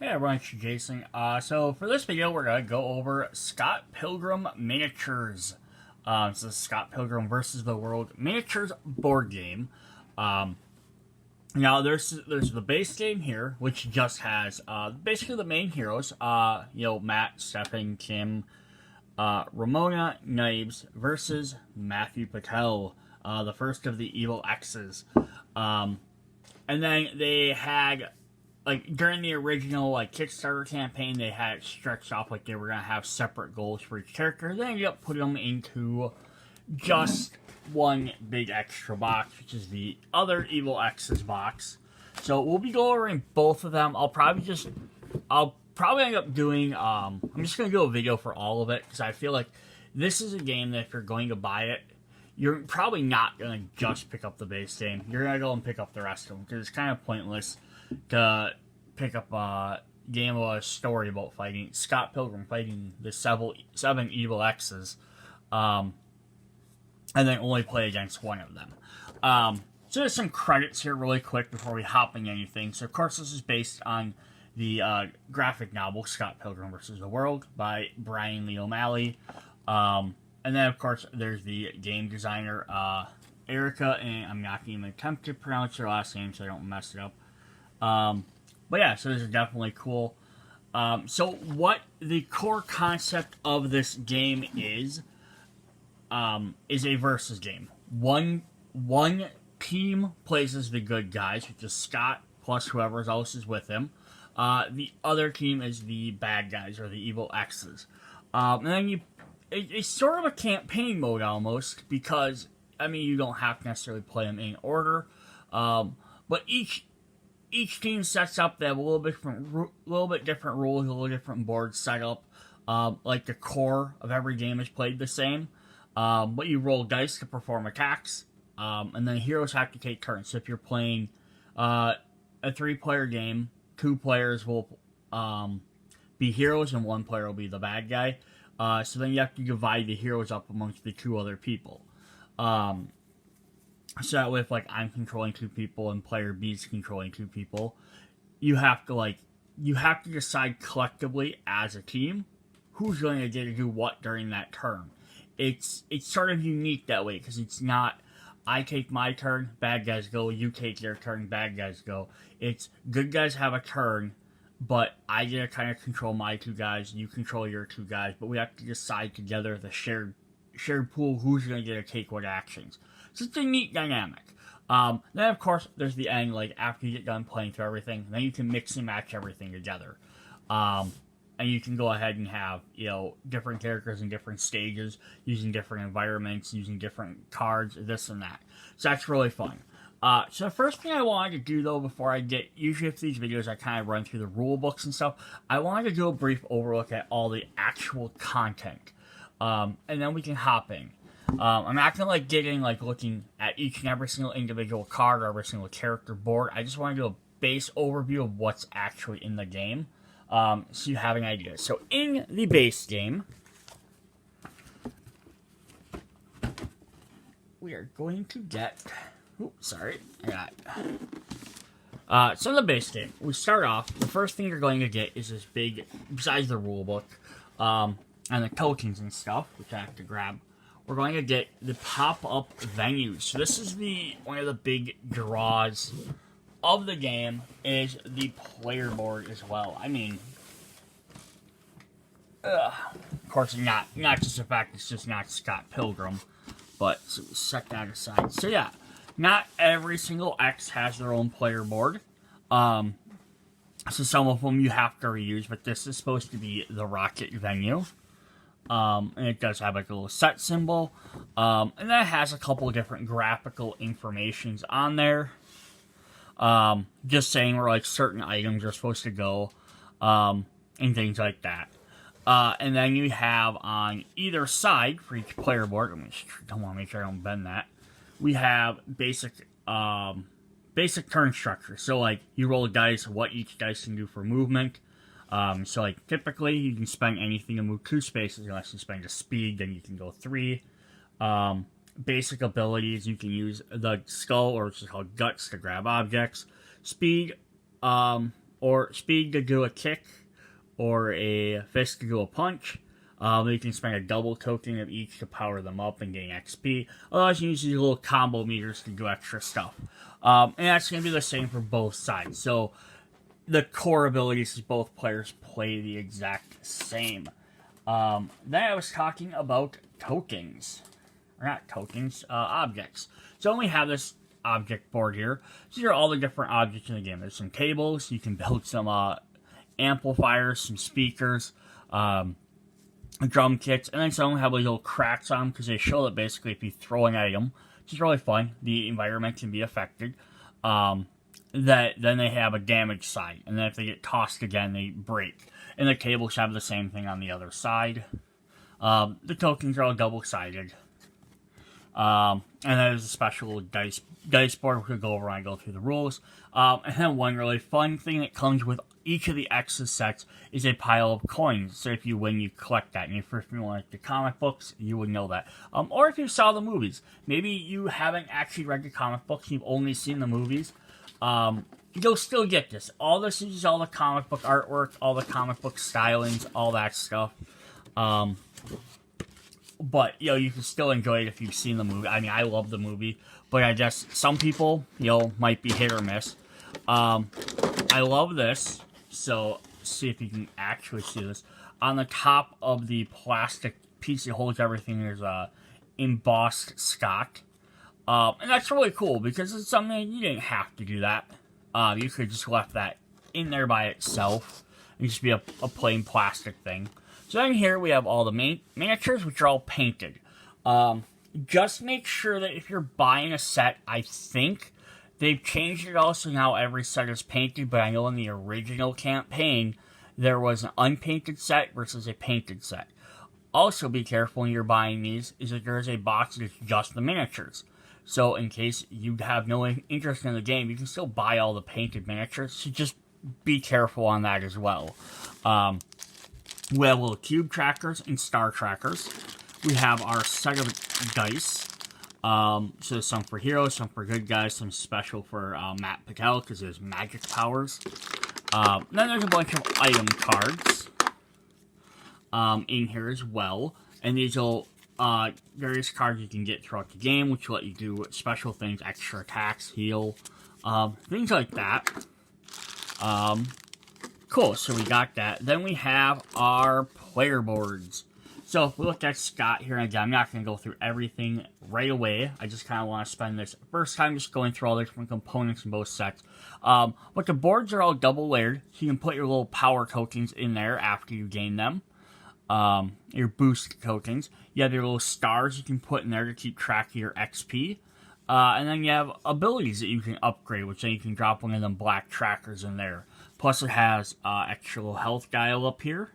Hey everyone, it's Jason. So for this video, we're gonna go over Scott Pilgrim miniatures. This is Scott Pilgrim versus the World miniatures board game. Now there's the base game here, which just has basically the main heroes. Matt, Stefan, Kim, Ramona, Knives versus Mathew, Patel, the first of the Evil Exes. And then they had, like, during the original Kickstarter campaign, they had it stretched off like they were gonna have separate goals for each character. They ended up putting them into just one big extra box, which is the other Evil Exes box. So we'll be going over both of them. I'll probably end up doing I'm just gonna do a video for all of it because I feel like this is a game that if you're going to buy it, you're probably not gonna just pick up the base game. You're gonna go and pick up the rest of them because it's kind of pointless to pick up a game of a story about fighting Scott Pilgrim fighting the seven Evil Exes, and then only play against one of them. So there's some credits here really quick before we hop into anything. So of course this is based on the graphic novel Scott Pilgrim versus the World by Brian Lee O'Malley. And then of course there's the game designer Erica, and I'm not going to attempt to pronounce her last name so I don't mess it up. But yeah, so this is definitely cool. So what the core concept of this game is a versus game. One team plays as the good guys, which is Scott plus whoever else is with him. The other team is the bad guys, or the Evil Exes. And then it's sort of a campaign mode almost, because, I mean, you don't have to necessarily play them in order. But each team sets up, they have a little bit different rules, a little different board setup. Like the core of every game is played the same. But you roll dice to perform attacks. And then heroes have to take turns. So if you're playing a 3-player game, 2 players will be heroes and 1 player will be the bad guy. So then you have to divide the heroes up amongst the 2 other people. So that way, if I'm controlling 2 people and player B is controlling 2 people, you have to decide collectively as a team who's going to get to do what during that turn. It's sort of unique that way because it's not I take my turn, bad guys go, you take your turn, bad guys go. It's good guys have a turn, but I get to kind of control my 2 guys, you control your 2 guys, but we have to decide together the shared pool who's going to get to take what actions. So it's a neat dynamic. Then, of course, there's the end, after you get done playing through everything, then you can mix and match everything together. And you can go ahead and have, different characters in different stages, using different environments, using different cards, this and that. So that's really fun. So the first thing I wanted to do, though, before I get, usually for these videos, I kind of run through the rule books and stuff. I wanted to do a brief overlook at all the actual content. And then we can hop in. I'm not going to get in looking at each and every single individual card or every single character board. I just want to do a base overview of what's actually in the game, so you have an idea. So in the base game, we are going to get... Oops, sorry. I got... So in the base game, we start off, the first thing you're going to get is this big, besides the rule book, and the tokens and stuff, which I have to grab, we're going to get the pop-up venues. So this is one of the big draws of the game, is the player board as well. I mean, of course, not just the fact it's just not Scott Pilgrim, but so set that aside. So yeah, not every single X has their own player board. So some of them you have to reuse, but this is supposed to be the rocket venue. And it does have a little set symbol, and that has a couple of different graphical informations on there, just saying where certain items are supposed to go, and things like that. And then you have on either side for each player board, I want to make sure I don't bend that, we have basic turn structure. So you roll dice, what each dice can do for movement. So typically you can spend anything to move 2 spaces, unless you spend a speed, then you can go 3. Basic abilities, you can use the skull, or it's called guts, to grab objects. Speed, or speed to do a kick, or a fist to do a punch. You can spend a double token of each to power them up and gain XP. Otherwise, you use these little combo meters to do extra stuff. And that's going to be the same for both sides. So, the core abilities of both players play the exact same. Then I was talking about tokens. Or not tokens, objects. So, we have this object board here. These are all the different objects in the game. There's some tables. You can build some amplifiers, some speakers, drum kits, and then some have like little cracks on them because they show that basically if you throw an item, which is really fun, the environment can be affected. That then they have a damage side, and then if they get tossed again, they break. And the cables have the same thing on the other side. The tokens are all double-sided. And there's a special dice board we could go over when I go through the rules. And then one really fun thing that comes with each of the Exes sets is a pile of coins. So if you win, you collect that. And if you like the comic books, you would know that. Or if you saw the movies. Maybe you haven't actually read the comic books, you've only seen the movies. You'll still get this. All this is all the comic book artwork, all the comic book stylings, all that stuff. But, you can still enjoy it if you've seen the movie. I mean, I love the movie, but I guess some people, might be hit or miss. I love this, so see if you can actually see this. On the top of the plastic piece that holds everything, there's a embossed Scott. And that's really cool, because it's something you didn't have to do that. You could just left that in there by itself. It just be a plain plastic thing. So then here we have all the miniatures, which are all painted. Just make sure that if you're buying a set, I think they've changed it all, so now every set is painted, but I know in the original campaign, there was an unpainted set versus a painted set. Also be careful when you're buying these, is that there is a box that's just the miniatures. So in case you have no interest in the game, you can still buy all the painted miniatures, so just be careful on that as well. We have little cube trackers and star trackers. We have our set of dice. So some for heroes, some for good guys, some special for Patel because there's magic powers. Then there's a bunch of item cards in here as well. And these will various cards you can get throughout the game, which will let you do special things, extra attacks, heal, things like that. Cool, so we got that. Then we have our player boards. So if we look at Scott here, and again, I'm not going to go through everything right away. I just kind of want to spend this first time just going through all the different components in both sets. But the boards are all double layered, so you can put your little power tokens in there after you gain them. Your boost tokens. You have your little stars you can put in there to keep track of your XP. And then you have abilities that you can upgrade, which then you can drop one of them black trackers in there. Plus it has extra little health dial up here,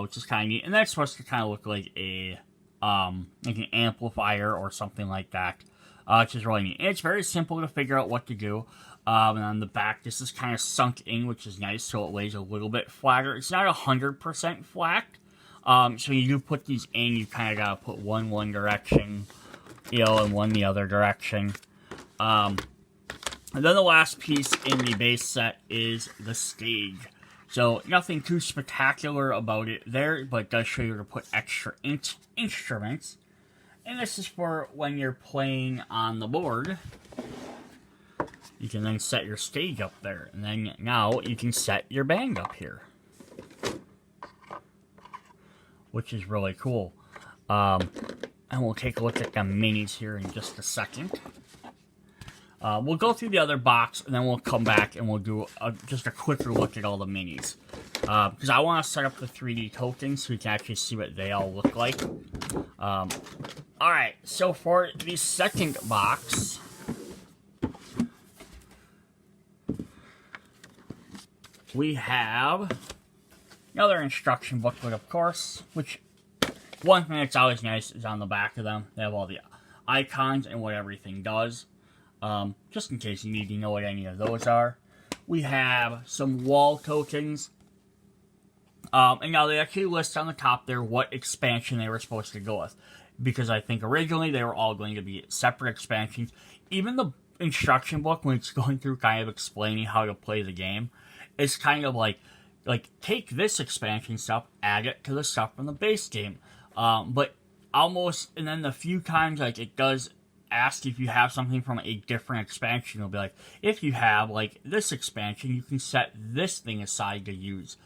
which is kind of neat. And that's supposed to kind of look like an amplifier or something like that, which is really neat. And it's very simple to figure out what to do. And on the back, this is kind of sunk in, which is nice, so it lays a little bit flatter. It's not 100% flat. So you do put these in, you kind of got to put one direction, and one the other direction. And then the last piece in the base set is the stage. So nothing too spectacular about it there, but it does show you to put extra instruments. And this is for when you're playing on the board. You can then set your stage up there. And then now you can set your band up here, which is really cool. And we'll take a look at the minis here in just a second. We'll go through the other box, and then we'll come back and we'll do just a quicker look at all the minis. Because I want to set up the 3D tokens so we can actually see what they all look like. Alright, so for the second box, we have another instruction booklet, of course, which one thing that's always nice is on the back of them. They have all the icons and what everything does. Just in case you need to know what any of those are. We have some wall tokens. And now they actually list on the top there what expansion they were supposed to go with. Because I think originally they were all going to be separate expansions. Even the instruction book, when it's going through kind of explaining how to play the game, it's kind of like take this expansion stuff, add it to the stuff from the base game. But almost, and then the few times like it does ask if you have something from a different expansion, it'll be like, if you have like this expansion, you can set this thing aside to use.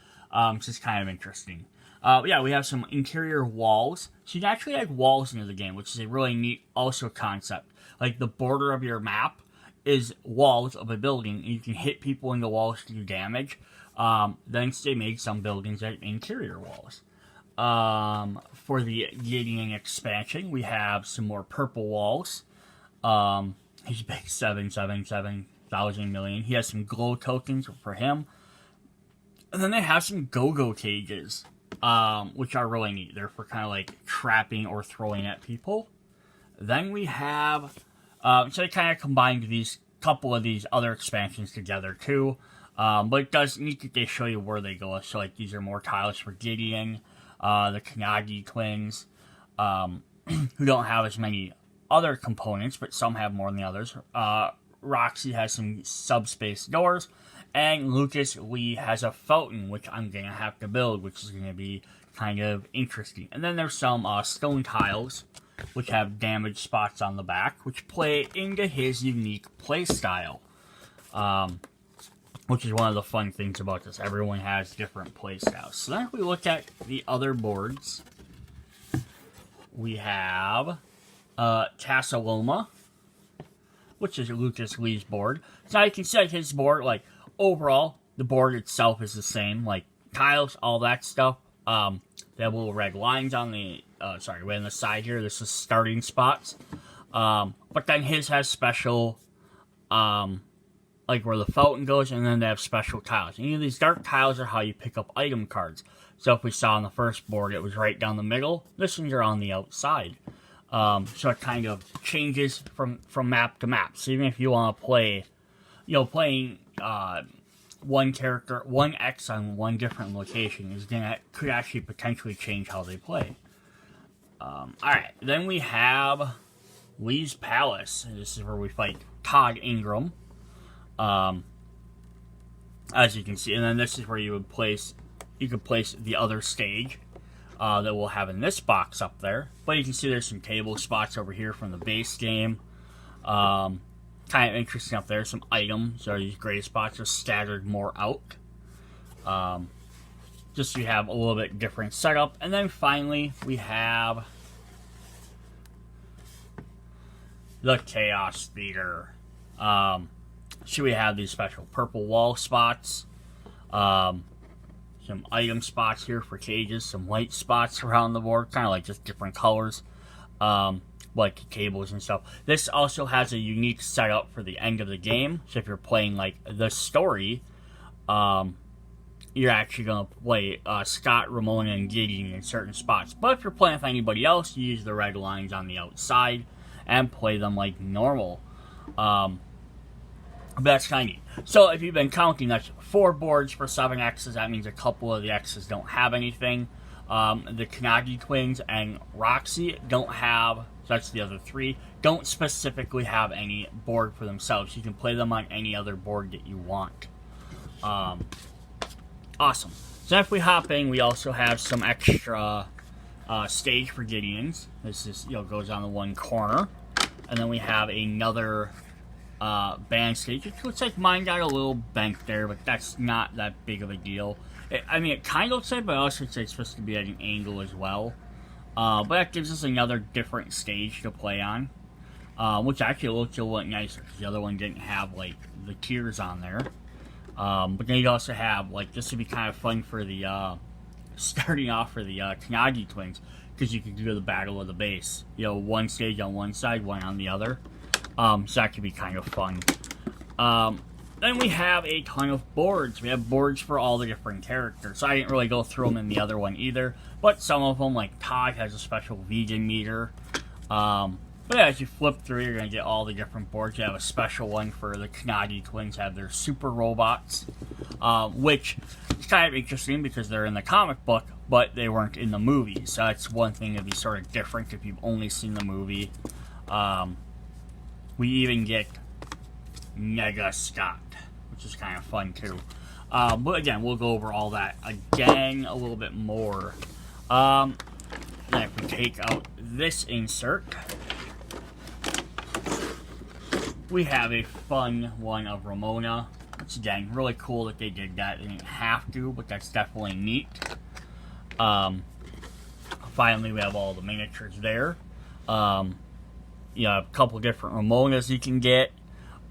Which is kind of interesting. Yeah, we have some interior walls. So you can actually add walls into the game, which is a really neat also concept. Like the border of your map is walls of a building, and you can hit people in the walls to do damage. Then they made some buildings at interior walls. For the Gideon expansion, we have some more purple walls. He's big 777,000 million. He has some glow tokens for him. And then they have some go-go cages, which are really neat. They're for kind of like trapping or throwing at people. Then we have, so they kind of combined these couple of these other expansions together too. But it does need to they show you where they go. So like these are more tiles for Gideon, the Katayanagi twins, who don't have as many other components, but some have more than the others. Roxie has some subspace doors, and Lucas Lee has a fountain, which I'm going to have to build, which is going to be kind of interesting. And then there's some stone tiles, which have damage spots on the back, which play into his unique play style. Which is one of the fun things about this. Everyone has different play styles. So then if we look at the other boards, we have Tassaloma, which is Lucas Lee's board. So now you can set his board, like, overall, the board itself is the same. Like, tiles, all that stuff. They have little red lines on the, right on the side here. This is starting spots. But then his has special, like where the fountain goes, and then they have special tiles. And these dark tiles are how you pick up item cards. So if we saw on the first board, it was right down the middle. This one's are on the outside. So it kind of changes from map to map. So even if you want to play, playing one character, one X on one different location could actually potentially change how they play. Alright, then we have Lee's Palace. This is where we fight Todd Ingram. As you can see, and then this is where you could place the other stage that we'll have in this box up there. But you can see there's some table spots over here from the base game. Kind of interesting up there. Some items, or these gray spots are scattered more out. Just so you have a little bit different setup. And then finally, we have the Chaos Theater. So we have these special purple wall spots. Some item spots here for cages. Some white spots around the board. Kind of like just different colors. Like cables and stuff. This also has a unique setup for the end of the game. So if you're playing like the story, you're actually going to play Scott, Ramona, and Gideon in certain spots. But if you're playing with anybody else, you use the red lines on the outside and play them like normal. But that's kind of neat. So if you've been counting, that's 4 boards for 7 X's. That means a couple of the X's don't have anything. The Katayanagi twins and Roxie don't have, so that's the other 3, don't specifically have any board for themselves. You can play them on any other board that you want. Awesome. So if we hop in, we also have some extra stage for Gideons. This is, goes on the one corner. And then we have another band stage. It looks like mine got a little bent there, but that's not that big of a deal. It kind of looks like, but I also say it's supposed to be at an angle as well. But that gives us another different stage to play on, which actually looks a little nicer because the other one didn't have like the tiers on there. But then you also have like, this would be kind of fun for the starting off for the Katayanagi twins, because you could do the battle of the base. One stage on one side, one on the other. So that could be kind of fun. Then we have a ton of boards. We have boards for all the different characters. So I didn't really go through them in the other one either. But some of them, like Todd, has a special vegan meter. But yeah, as you flip through, you're going to get all the different boards. You have a special one for the Katayanagi twins, have their super robots. Which is kind of interesting because they're in the comic book, but they weren't in the movie. So that's one thing that'd be sort of different if you've only seen the movie. We even get Mega Scott, which is kind of fun too. But again, we'll go over all that again a little bit more. Then if we take out this insert, we have a fun one of Ramona. Which again, really cool that they did that. They didn't have to, but that's definitely neat. Finally, we have all the miniatures there. You have a couple different Ramonas you can get.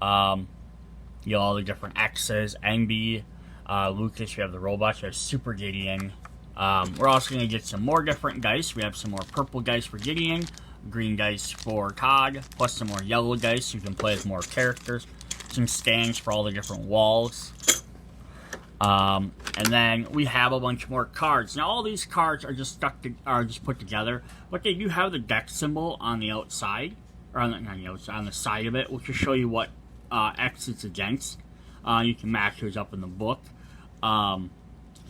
You know, all the different X's, NB, Lucas, we have the robots, we have Super Gideon. We're also going to get some more different dice. We have some more purple dice for Gideon, green dice for Todd, plus some more yellow dice so you can play as more characters. Some stands for all the different walls. And then we have a bunch more cards. Now all these cards are just put together, but they do have the deck symbol on the outside, or on the outside, on the side of it, which will show you what X it's against. You can match those up in the book. So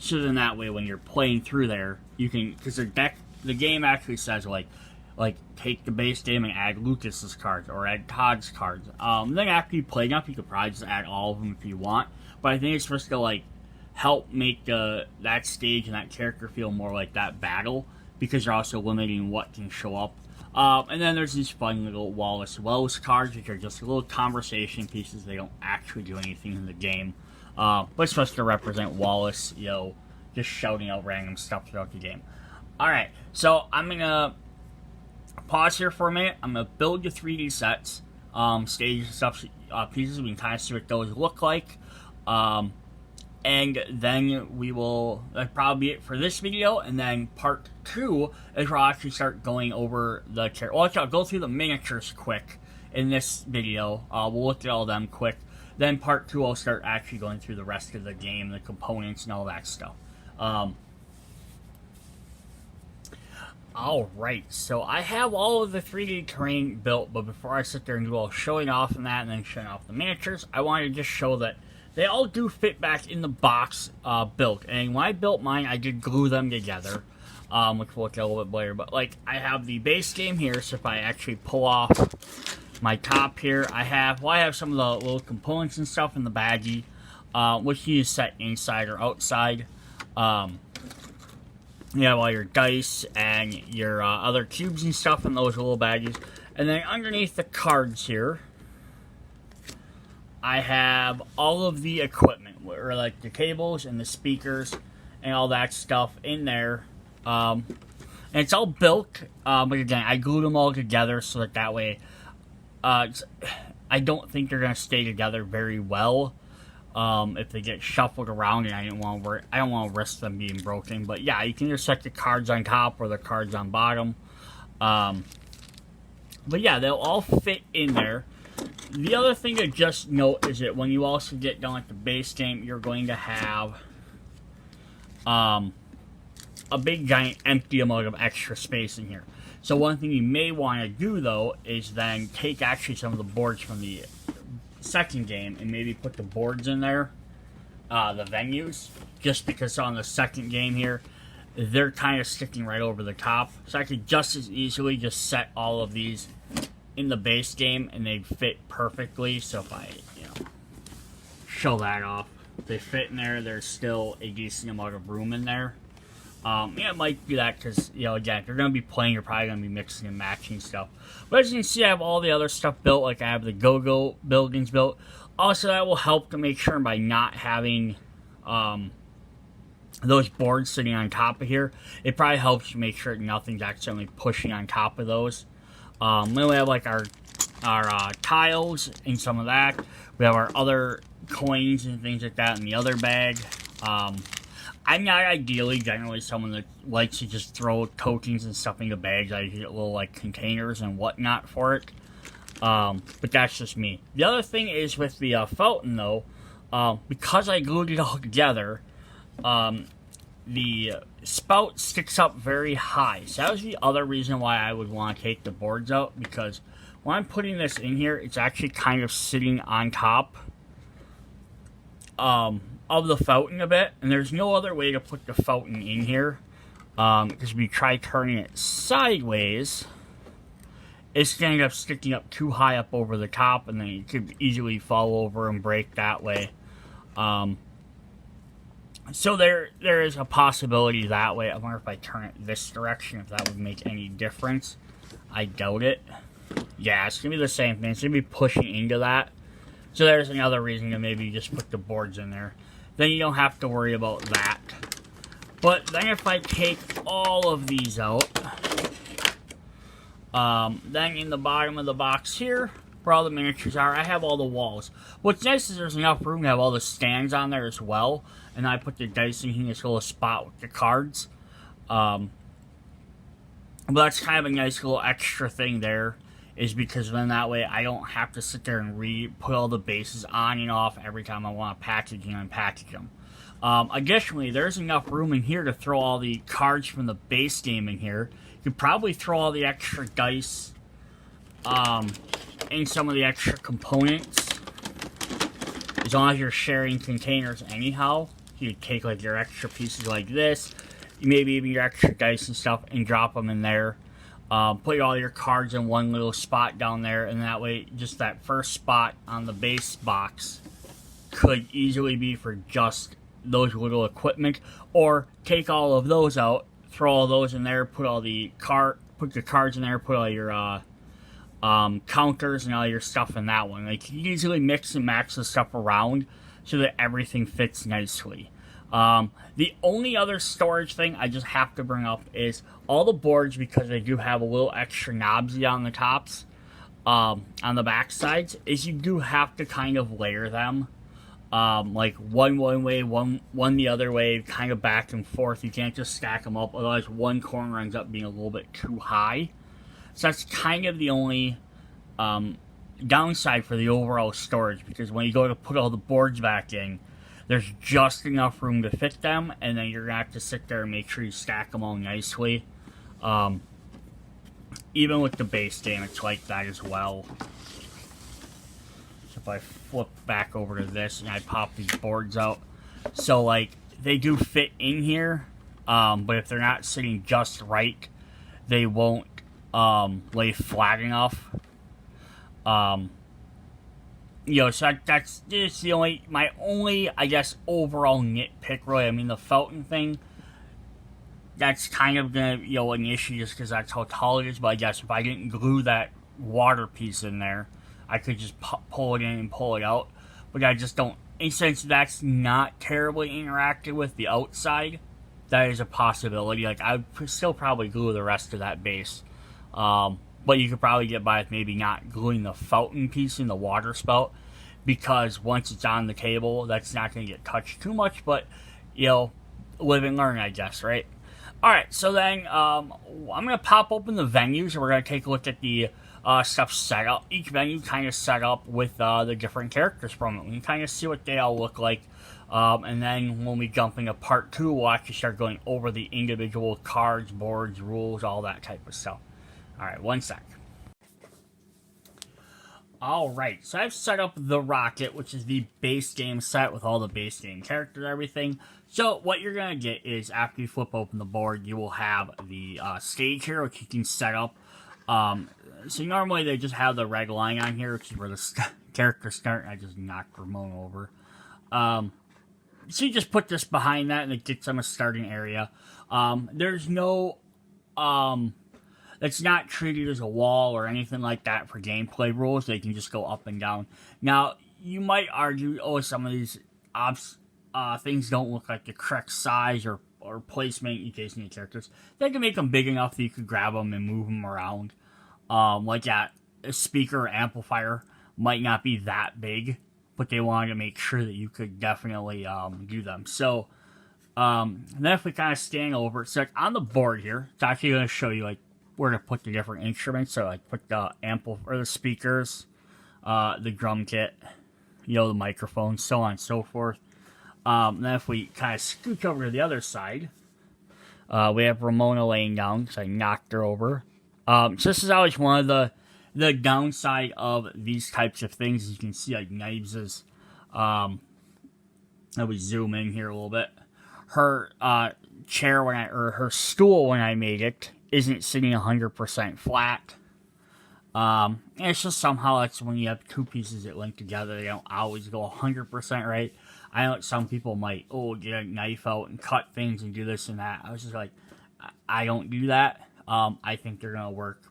then that way when you're playing through there, you can, because the game actually says like take the base game and add Lucas's cards or add Todd's cards. Then after you play enough, you could probably just add all of them if you want. But I think it's supposed to like help make that stage and that character feel more like that battle, because you're also limiting what can show up. And then there's these fun little Wallace Wells cards, which are just little conversation pieces. They don't actually do anything in the game. But it's supposed to represent Wallace, you know, just shouting out random stuff throughout the game. Alright, so I'm going to pause here for a minute. I'm going to build the 3D sets, stages and stuff, pieces. We can kind of see what those look like. And then we will, that'll probably be it for this video, and then part 2 is where I'll actually start going over the character. Well, I'll go through the miniatures quick in this video. We'll look at all of them quick. Then part 2, I'll start actually going through the rest of the game, the components and all that stuff. Alright, so I have all of the 3D terrain built, but before I sit there and do all showing off and that, and then showing off the miniatures, I wanted to just show that they all do fit back in the box built. And when I built mine, I did glue them together, which we'll look at a little bit later. But like, I have the base game here, so if I actually pull off my top here, I have some of the little components and stuff in the baggie, which you set inside or outside. You have all your dice and your other cubes and stuff in those little baggies. And then underneath the cards here, I have all of the equipment, or like the cables and the speakers and all that stuff in there. And it's all built, but again, I glued them all together so that way, I don't think they're going to stay together very well. If they get shuffled around, and I don't want to risk them being broken. But yeah, you can either set the cards on top or the cards on bottom. But yeah, they'll all fit in there. The other thing to just note is that when you also get done with the base game, you're going to have a big giant empty amount of extra space in here. So one thing you may want to do though is then take actually some of the boards from the second game and maybe put the boards in there, the venues, just because on the second game here, they're kind of sticking right over the top. So I could just as easily just set all of these in the base game and they fit perfectly. So if I, show that off, they fit in there. There's still a decent amount of room in there. It might do that because, again, if you're going to be playing, you're probably going to be mixing and matching stuff. But as you can see, I have all the other stuff built, like I have the go-go buildings built. Also, that will help to make sure by not having those boards sitting on top of here, it probably helps to make sure nothing's accidentally pushing on top of those. Then we have like our tiles and some of that. We have our other coins and things like that in the other bag. I'm not ideally generally someone that likes to just throw tokens and stuff into bags. I get little like containers and whatnot for it. But that's just me. The other thing is with the fountain though, because I glued it all together, the spout sticks up very high. So that was the other reason why I would want to take the boards out, because when I'm putting this in here, it's actually kind of sitting on top of the fountain a bit, and there's no other way to put the fountain in here, because if you try turning it sideways, it's going to end up sticking up too high up over the top, and then it could easily fall over and break that way. So there is a possibility that way. I wonder if I turn it this direction, if that would make any difference. I doubt it. Yeah, it's going to be the same thing. It's going to be pushing into that. So there's another reason to maybe just put the boards in there. Then you don't have to worry about that. But then if I take all of these out, then in the bottom of the box here, where all the miniatures are, I have all the walls. What's nice is there's enough room to have all the stands on there as well. And I put the dice in this little spot with the cards. But that's kind of a nice little extra thing there, is because then that way I don't have to sit there and put all the bases on and off every time I want to package and unpackage them. Additionally, there's enough room in here to throw all the cards from the base game in here. You could probably throw all the extra dice in some of the extra components, as long as you're sharing containers anyhow. You could take like your extra pieces like this, maybe even your extra dice and stuff, and drop them in there. Put all your cards in one little spot down there, and that way just that first spot on the base box could easily be for just those little equipment. Or take all of those out, throw all those in there, put the cards in there, put all your counters and all your stuff in that one. Like, you can easily mix and match the stuff around so that everything fits nicely. The only other storage thing I just have to bring up is all the boards, because they do have a little extra knobsy on the tops, on the back sides, is you do have to kind of layer them. Like one way, one the other way, kind of back and forth. You can't just stack them up, otherwise one corner ends up being a little bit too high. So that's kind of the only downside for the overall storage, because when you go to put all the boards back in, there's just enough room to fit them, and then you're going to have to sit there and make sure you stack them all nicely. Even with the base game, it's like that as well. So if I flip back over to this and I pop these boards out, so like they do fit in here, but if they're not sitting just right, they won't lay flat enough. So that's just my only, I guess, overall nitpick, really. I mean, the fountain thing, that's kind of gonna, an issue just because that's how tall it is. But I guess if I didn't glue that water piece in there, I could just pull it in and pull it out. But I just don't, and since that's not terribly interactive with the outside, that is a possibility. Like, I would still probably glue the rest of that base. But you could probably get by with maybe not gluing the fountain piece in the water spout, because once it's on the table, that's not going to get touched too much. But, live and learn, I guess, right? Alright, so then I'm going to pop open the venues, and we're going to take a look at the stuff set up. Each venue kind of set up with the different characters from it. We can kind of see what they all look like. And then when we jump into part 2, we'll actually start going over the individual cards, boards, rules, all that type of stuff. Alright, one sec. Alright, so I've set up the Rocket, which is the base game set with all the base game characters and everything. So what you're going to get is, after you flip open the board, you will have the stage here, which you can set up. So normally they just have the red line on here, which is where the characters start. I just knocked Ramona over. So you just put this behind that, and it gets them a starting area. There's no... It's not treated as a wall or anything like that for gameplay rules. They can just go up and down. Now, you might argue, some of these things don't look like the correct size or placement in case you need characters. They can make them big enough that you could grab them and move them around. Like that, a speaker or amplifier might not be that big, but they wanted to make sure that you could definitely do them. So, then if we kind of stand over, so on the board here, it's actually going to show you where to put the different instruments. So put the the speakers, the drum kit, the microphone, so on and so forth. Then if we kind of scoot over to the other side, we have Ramona laying down because I knocked her over. So this is always one of the downside of these types of things. As you can see, knives is, let me zoom in here a little bit. Her chair her stool when I made it isn't sitting 100% flat. And it's just somehow that's when you have two pieces that link together, they don't always go 100% right. I know some people might, get a knife out and cut things and do this and that. I was just like, I don't do that. I think they're going to work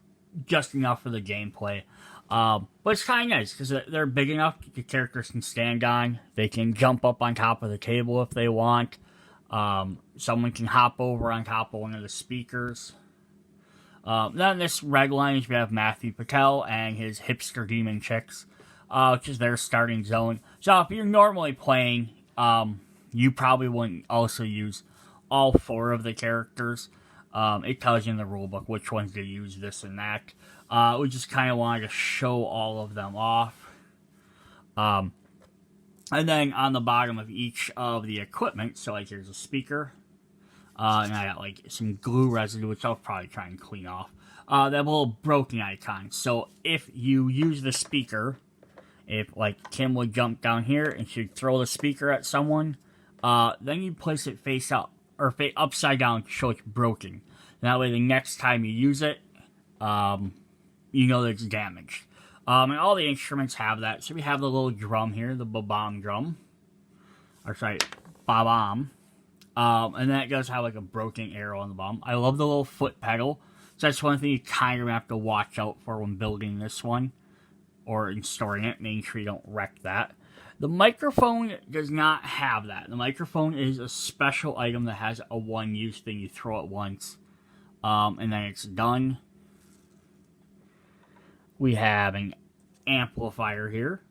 just enough for the gameplay. But it's kind of nice because they're big enough the characters can stand on. They can jump up on top of the table if they want. Someone can hop over on top of one of the speakers. Then this red line is we have Mathew Patel and his hipster demon chicks, which is their starting zone. So if you're normally playing, you probably wouldn't also use all 4 of the characters. It tells you in the rulebook which ones to use, this and that. We just kind of wanted to show all of them off. And then on the bottom of each of the equipment, so like here's a speaker. And I got like some glue residue, which I'll probably try and clean off. They have a little broken icon. So if you use the speaker, if like Kim would jump down here and she'd throw the speaker at someone, then you place it face up or upside down to show it's broken. And that way, the next time you use it, you know that it's damaged. And all the instruments have that. So we have the little drum here, the ba-bomb drum. Or sorry, ba-bomb. And then it does have like a broken arrow on the bottom. I love the little foot pedal. So that's one thing you kind of have to watch out for when building this one. Or in storing it, making sure you don't wreck that. The microphone does not have that. The microphone is a special item that has a one-use thing. You throw it once, and then it's done. We have an amplifier here.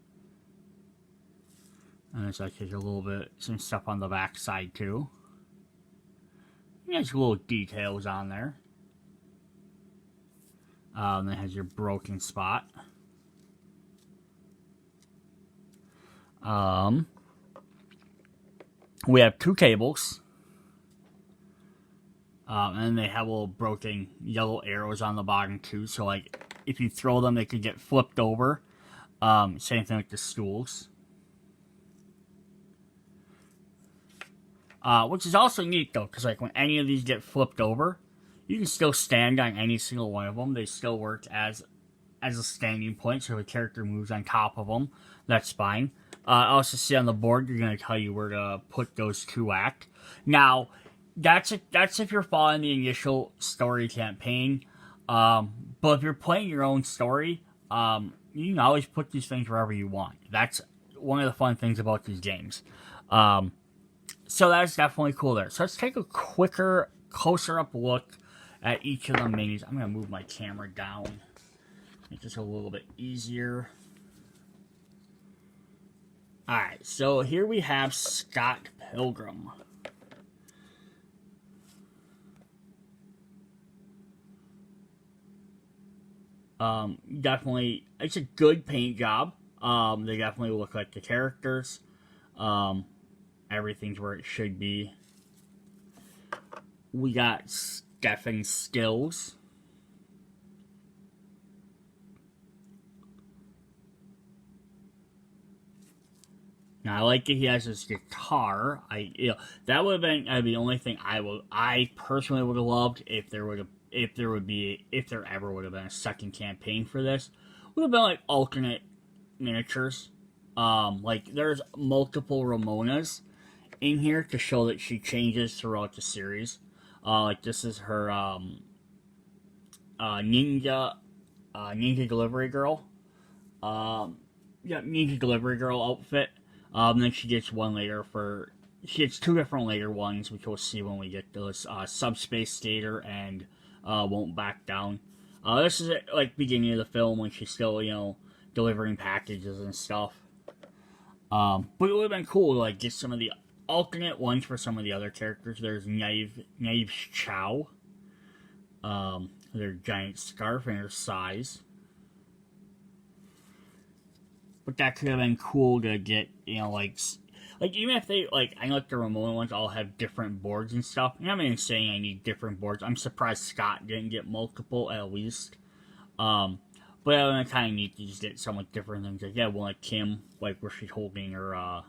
And there's actually a little bit, some stuff on the back side too. There's little details on there. That has your broken spot. We have 2 cables. And they have little broken yellow arrows on the bottom too. So like, if you throw them, they could get flipped over. Same thing with the stools. Which is also neat though, because like when any of these get flipped over, you can still stand on any single one of them. They still work as a standing point, so if a character moves on top of them, that's fine. Also see on the board, you're going to tell you where to put those 2 at. Now, that's if you're following the initial story campaign. But if you're playing your own story, you can always put these things wherever you want. That's one of the fun things about these games. So that's definitely cool there. So let's take a closer up look at each of the minis. I'm going to move my camera down. Make this a little bit easier. Alright, so here we have Scott Pilgrim. Definitely, it's a good paint job. They definitely look like the characters. Everything's where it should be. We got Stephen Stills. Now, I like that he has his guitar. That would have been the only thing I personally would have loved if there ever would have been a second campaign for this. Would have been like alternate miniatures. Like there's multiple Ramonas in here to show that she changes throughout the series. Like this is her ninja delivery girl. Ninja delivery girl outfit. Then she gets she gets 2 different later ones, which we'll see when we get to this, Subspace Skater and, Won't Back Down. This is like beginning of the film when she's still, delivering packages and stuff. But it would have been cool to, like, get some of the alternate ones for some of the other characters. There's Naive Chow. Their giant scarf and her size. But that could have been cool to get, like even if they, I know the Ramona ones all have different boards and stuff. I'm not even saying I need different boards. I'm surprised Scott didn't get multiple at least. But it would be kind of neat to just get some with different things. One like Kim, where she's holding her,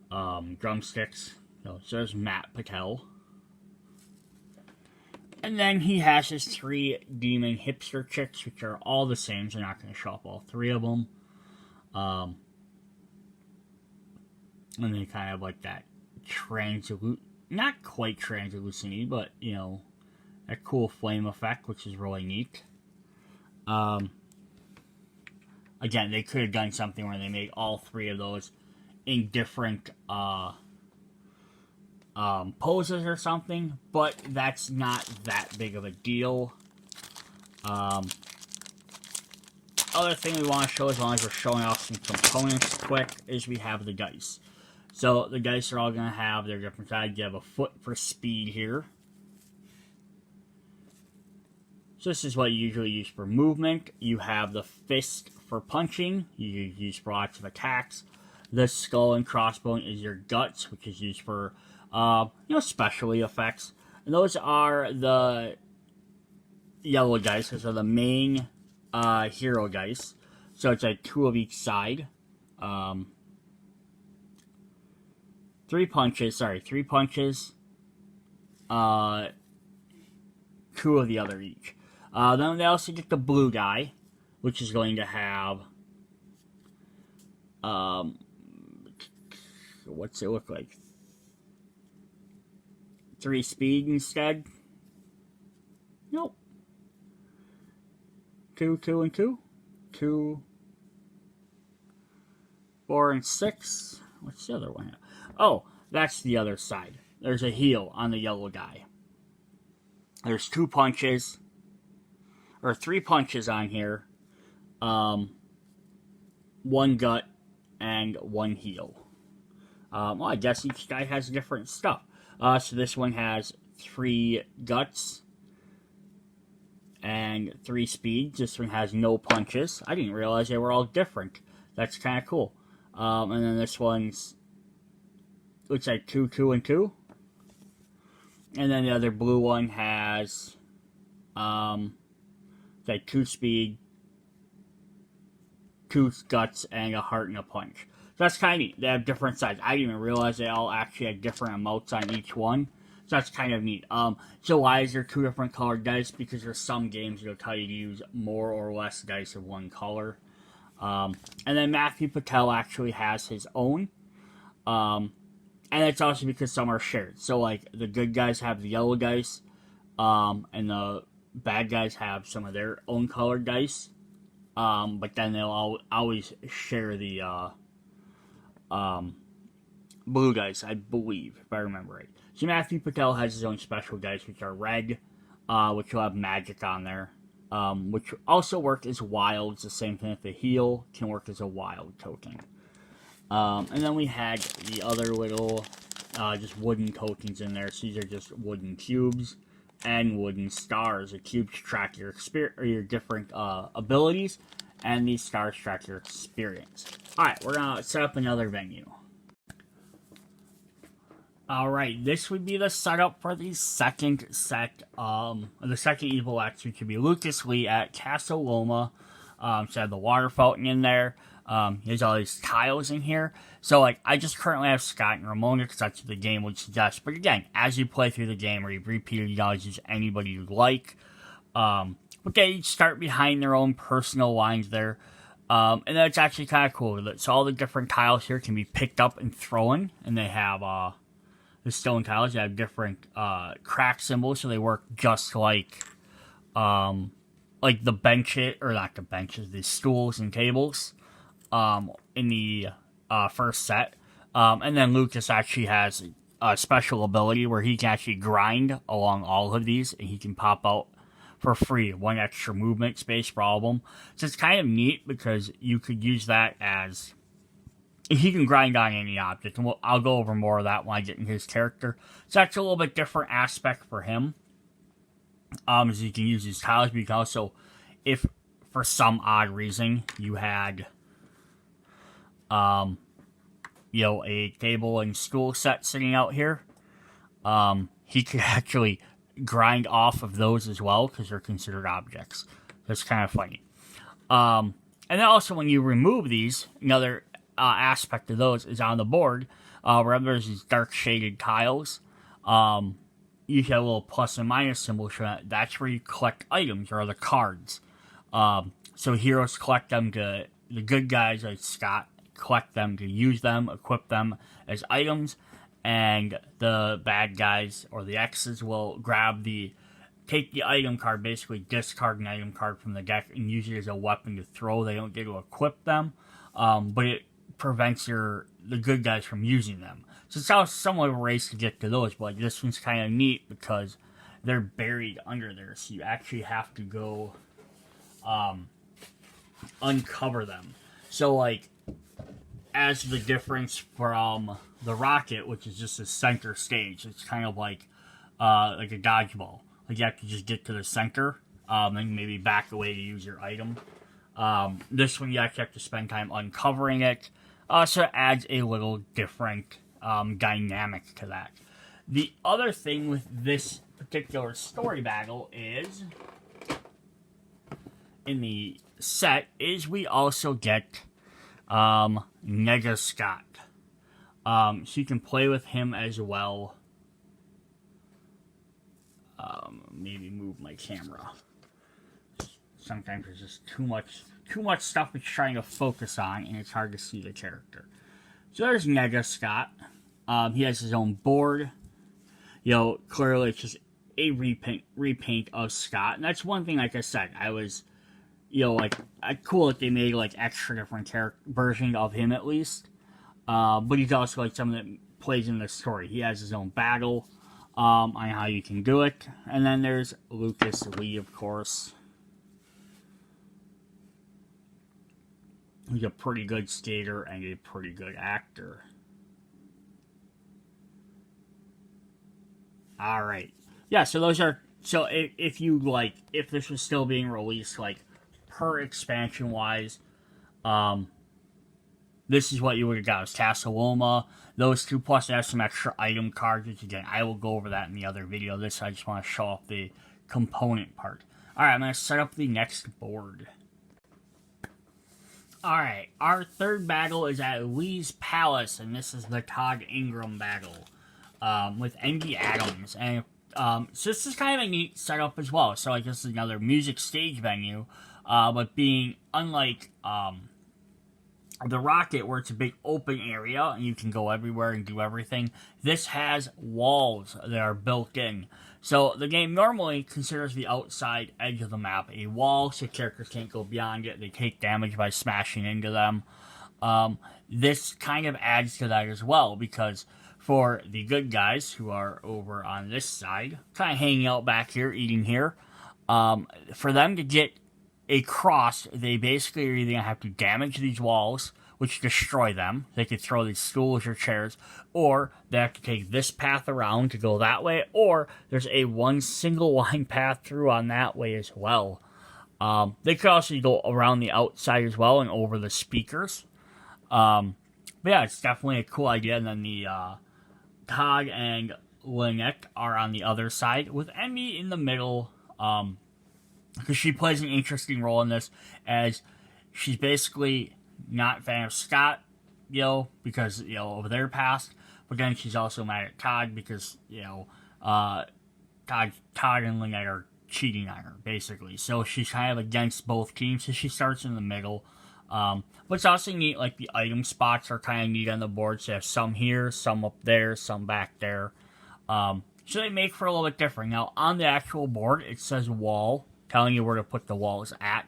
drumsticks. So there's Matt Patel. And then he has his 3 demon hipster chicks, which are all the same, so I'm not going to show up all 3 of them. And they kind of like that not quite translucent, but, you know, a cool flame effect, which is really neat. Again, they could have done something where they made all three of those in different poses or something, but that's not that big of a deal. Other thing we want to show, as long as we're showing off some components quick, is we have the dice. So the dice are all going to have their different sides. You have a foot for speed here. So this is what you usually use for movement. You have the fist for punching. You use for lots of attacks. The skull and crossbone is your guts, which is used for specialty effects. And those are the yellow dice. Those are the main hero dice. So it's like 2 of each side. 3 punches. 2 of the other each. Then they also get the blue die, which is going to have, what's it look like? 3 speed instead? Nope. 2, 2, and 2. 2, 4, and 6. What's the other one? Oh, that's the other side. There's a heal on the yellow die. There's 2 punches, or 3 punches on here. 1 gut and 1 heal. Well, I guess each guy has different stuff. So this one has 3 guts and 3 speeds. This one has no punches. I didn't realize they were all different. That's kind of cool. And then this one's looks like 2, 2, and 2. And then the other blue one has like 2 speed, 2 guts, and a heart and a punch. So that's kind of neat. They have different sides. I didn't even realize they all actually had different amounts on each one. So that's kind of neat. So why is there 2 different colored dice? Because there's some games that'll tell you to use more or less dice of one color. And then Mathew Patel actually has his own. And it's also because some are shared. So, like, the good guys have the yellow dice, and the bad guys have some of their own colored dice. But then they'll always share the blue dice, I believe, if I remember right. So Mathew Patel has his own special dice, which are red, which will have magic on there, which also work as wild. It's the same thing if the heal can work as a wild token. And then we had the other little just wooden tokens in there. So these are just wooden cubes and wooden stars. The cubes track your different abilities, and these stars track your experience. Alright, we're going to set up another venue. Alright, this would be the setup for the second set, the second Evil Exes, which would be Lucas Lee at Castle Loma. So I have the water fountain in there. There's all these tiles in here. So, like, I just currently have Scott and Ramona because that's what the game would suggest. But again, as you play through the game or you repeat, you guys use anybody you like. But they each start behind their own personal lines there. And that's actually kind of cool. So all the different tiles here can be picked up and thrown. And they have, the stone tiles, they have different, crack symbols. So they work just like the benches, or not the benches, the stools and tables. In the first set. And then Lucas actually has a special ability where he can actually grind along all of these, and he can pop out for free 1 extra movement space for all of them. So it's kind of neat because you could use that as... He can grind on any object, and I'll go over more of that when I get in his character. So that's a little bit different aspect for him. As you can use his tiles, but you can also, if for some odd reason you had... a table and stool set sitting out here. He could actually grind off of those as well because they're considered objects. That's kind of funny. And then also when you remove these, another aspect of those is on the board. Wherever there's these dark shaded tiles, you have a little plus and minus symbol showing that. That's where you collect items or the cards. So heroes collect them to the good guys like Scott collect them to use them, equip them as items, and the bad guys or the X's will take the item card, basically discard an item card from the deck and use it as a weapon to throw. They don't get to equip them, but it prevents the good guys from using them. So it's how somewhat of a race to get to those, but like, this one's kind of neat because they're buried under there, so you actually have to go uncover them. So like, as the difference from the rocket, which is just a center stage, it's kind of like a dodgeball. Like, you have to just get to the center, and maybe back away to use your item. This one, you actually have to spend time uncovering it, so it adds a little different dynamic to that. The other thing with this particular story battle is, in the set, is we also get Nega Scott. So you can play with him as well. Maybe move my camera. Sometimes there's just too much stuff it's trying to focus on, and it's hard to see the character. So there's Nega Scott. He has his own board. Clearly it's just a repaint of Scott, and that's one thing. Like I said, I was, cool that they made like extra different version of him at least. But he's also like someone that plays in the story. He has his own battle on how you can do it. And then there's Lucas Lee, of course. He's a pretty good skater and a pretty good actor. Alright. Yeah, so those are... So if this was still being released, like, per expansion-wise, this is what you would have got. It was Tassaloma, those two, plus it has some extra item cards, which again, I will go over that in the other video. This, I just want to show off the component part. Alright, I'm going to set up the next board. Alright, our third battle is at Lee's Palace, and this is the Todd Ingram battle with Andy Adams. And so this is kind of a neat setup as well. So like, this is another music stage venue, but being unlike the Rocket, where it's a big open area and you can go everywhere and do everything, this has walls that are built in. So the game normally considers the outside edge of the map a wall, so characters can't go beyond it. They take damage by smashing into them. This kind of adds to that as well, because for the good guys who are over on this side, kind of hanging out back here, eating here, for them to get across, they basically are either going to have to damage these walls, which destroy them. They could throw these stools or chairs, or they have to take this path around to go that way, or there's a one single line path through on that way as well. They could also go around the outside as well and over the speakers. But yeah, it's definitely a cool idea. And then the Todd and Lynette are on the other side, with Emmy in the middle, because she plays an interesting role in this, as she's basically not a fan of Scott, because, of their past, but then she's also mad at Todd because, Todd and Lynette are cheating on her, basically. So she's kind of against both teams, so she starts in the middle. But it's also neat, like, the item spots are kind of neat on the board, so you have some here, some up there, some back there. So they make for a little bit different. Now, on the actual board, it says wall, telling you where to put the walls at.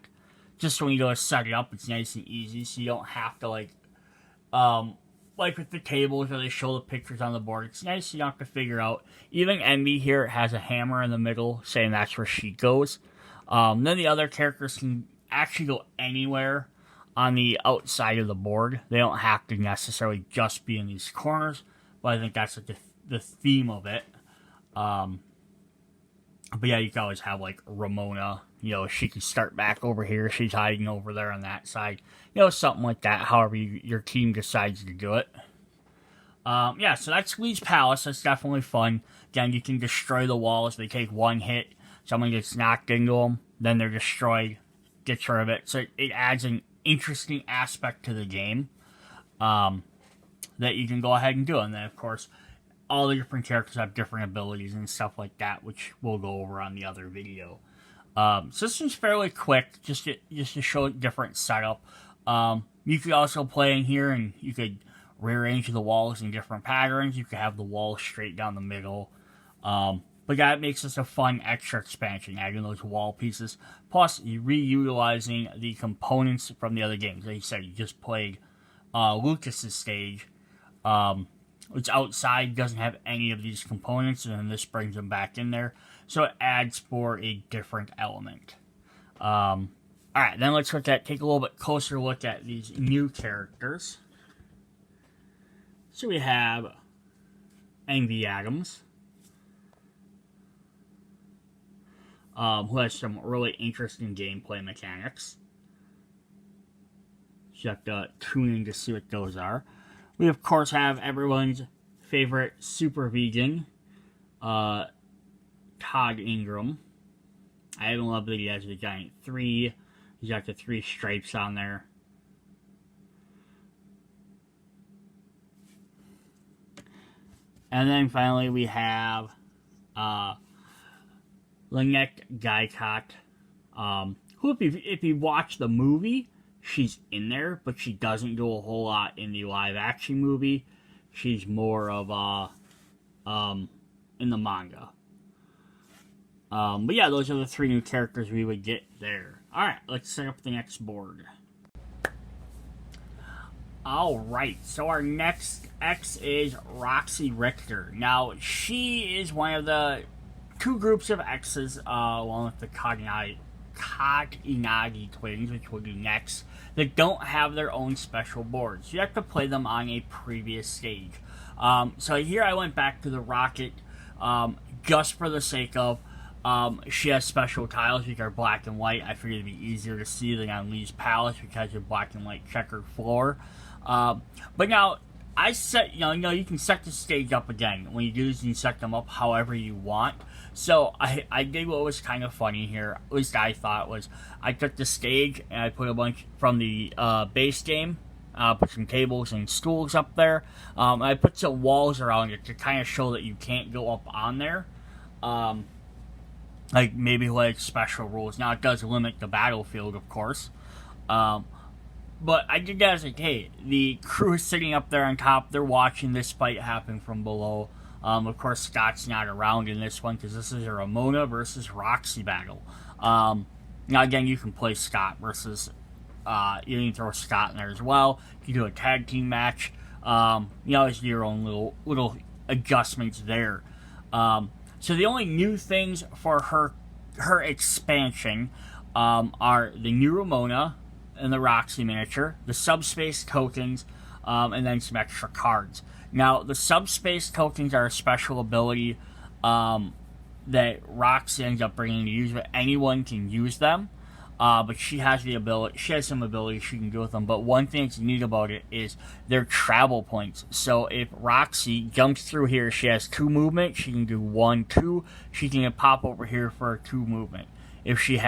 Just when you go to set it up, it's nice and easy, so you don't have to, like with the tables where they show the pictures on the board, it's nice, you don't have to figure out. Even Envy here has a hammer in the middle, saying that's where she goes. Then the other characters can actually go anywhere on the outside of the board. They don't have to necessarily just be in these corners, but I think that's like the theme of it. But yeah, you can always have, like, Ramona, she can start back over here, she's hiding over there on that side, something like that, however your team decides to do it. Yeah, so that's Lee's Palace. That's definitely fun. Again, you can destroy the walls. They take one hit, someone gets knocked into them, then they're destroyed, gets rid of it. So it adds an interesting aspect to the game that you can go ahead and do. And then, of course, all the different characters have different abilities and stuff like that, which we'll go over on the other video. So this one's fairly quick, just to show a different setup. You could also play in here, and you could rearrange the walls in different patterns. You could have the walls straight down the middle. But that makes this a fun extra expansion, adding those wall pieces. Plus, you're reutilizing the components from the other games. Like you said, you just played Lucas's stage, which outside doesn't have any of these components, and then this brings them back in there. So it adds for a different element. Alright, then let's take a little bit closer look at these new characters. So we have Envy Adams, who has some really interesting gameplay mechanics. You have to tune in to see what those are. We, of course, have everyone's favorite super vegan, Todd Ingram. I haven't loved that he has the giant 3. He's got the 3 stripes on there. And then finally we have Lynette Guycott, who if you watch the movie, she's in there, but she doesn't do a whole lot in the live action movie. She's more of in the manga. But yeah, those are the 3 new characters we would get there. Alright, let's set up the next board. Alright, so our next X is Roxie Richter. Now, she is one of the 2 groups of X's, along with the Katayanagi twins, which we'll do next, that don't have their own special boards. You have to play them on a previous stage. So here I went back to the Rocket, just for the sake of, she has special tiles which are black and white. I figured it'd be easier to see than on Lee's Palace, which has a black and white checkered floor. But now, I set, you know, you can set the stage up again. When you do this, you can set them up however you want. So, I did what was kind of funny here, at least I thought, was I took the stage and I put a bunch from the base game, put some tables and stools up there. I put some walls around it to kind of show that you can't go up on there. Like, maybe like special rules. Now, it does limit the battlefield, of course. But I did that as like, hey, the crew is sitting up there on top. They're watching this fight happen from below. Of course, Scott's not around in this one because this is a Ramona versus Roxie battle. Now, again, you can play Scott versus... you can throw Scott in there as well. You can do a tag team match. You know, it's your own little adjustments there. So the only new things for her expansion are the new Ramona and the Roxie miniature, the subspace tokens, and then some extra cards. Now, the subspace tokens are a special ability that Roxie ends up bringing to use, but anyone can use them. But she has the ability. She has some abilities she can do with them. But one thing that's neat about it is they're travel points. So if Roxie jumps through here, she has 2 movement. She can do 1, 2. She can pop over here for a 2 movement. If she's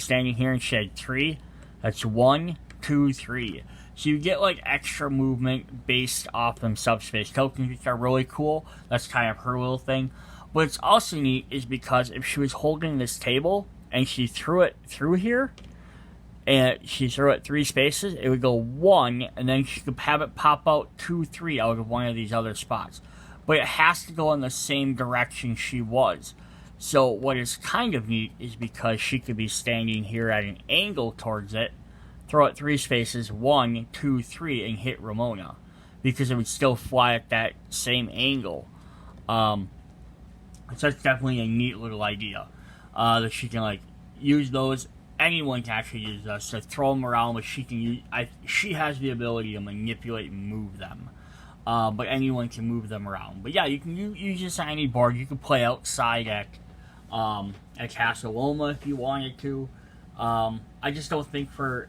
standing here and she had 3, that's 1, 2, 3. So you get like extra movement based off them subspace tokens, which are really cool. That's kind of her little thing. What's also neat is because if she was holding this table and she threw it through here, and she threw it 3 spaces, it would go 1, and then she could have it pop out 2, 3 out of one of these other spots. But it has to go in the same direction she was. So what is kind of neat is because she could be standing here at an angle towards it, throw it 3 spaces, 1, 2, 3, and hit Ramona. Because it would still fly at that same angle. So that's definitely a neat little idea. That she can like use those. Anyone can actually use those to throw them around, but she can use. She has the ability to manipulate and move them. But anyone can move them around. But yeah, you can use this on any board. You can play outside at Castle Loma if you wanted to. I just don't think for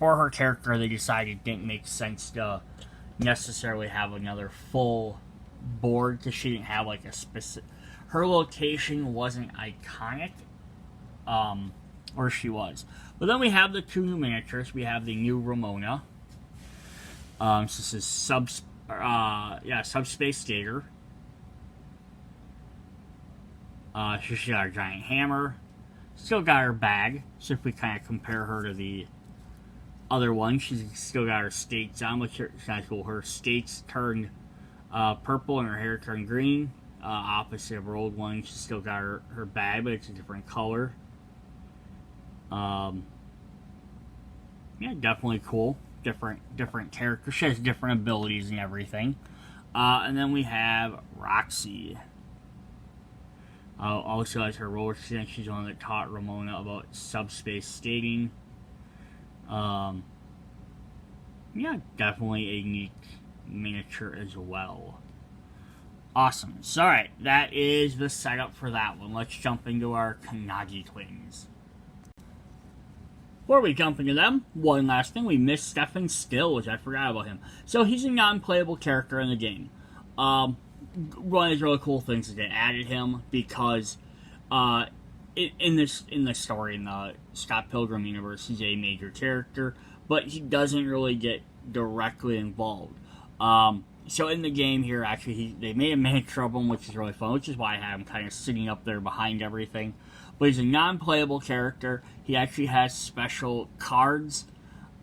her character they decided it didn't make sense to necessarily have another full board because she didn't have like a specific. Her location wasn't iconic, or she was. But then we have the 2 new miniatures. We have the new Ramona. So this is Subspace Skater. She's got her giant hammer. Still got her bag. So if we kind of compare her to the other one, she's still got her skates on, which is kind of cool. Her skates turned purple and her hair turned green. Opposite of her old one, she's still got her bag, but it's a different color. Yeah, definitely cool. Different character. She has different abilities and everything. And then we have Roxie. Also has her roller skate. She's the one that taught Ramona about subspace skating. Yeah, definitely a neat miniature as well. Awesome. So, alright, that is the setup for that one. Let's jump into our Katayanagi twins. Before we jump into them, one last thing. We missed Stefan Stills. I forgot about him. So, he's a non-playable character in the game. One of these really cool things is they added him because in the story, in the Scott Pilgrim universe, he's a major character, but he doesn't really get directly involved. So in the game here, actually, they made a miniature of him, which is really fun, which is why I have him kind of sitting up there behind everything. But he's a non-playable character. He actually has special cards